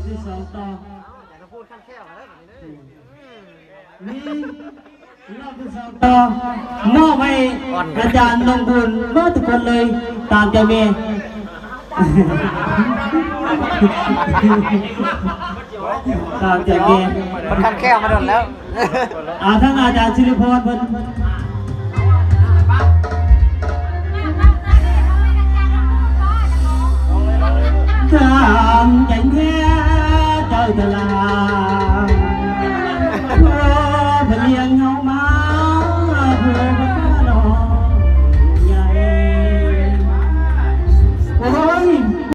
ที่สองต่ออยากจะพูดขั้นแค่อะไรแบบนี้นี่รอบที่สองต่อมอบให้อาจารย์นงบุญเมื่อทุกคนเลยตามใจเมย์ตามใจเมย์มันขั้นแค่มาโดนแล้วทั้งอาจารย์ศิริพรเพิ่นตามใจแม่เจ้าจะลา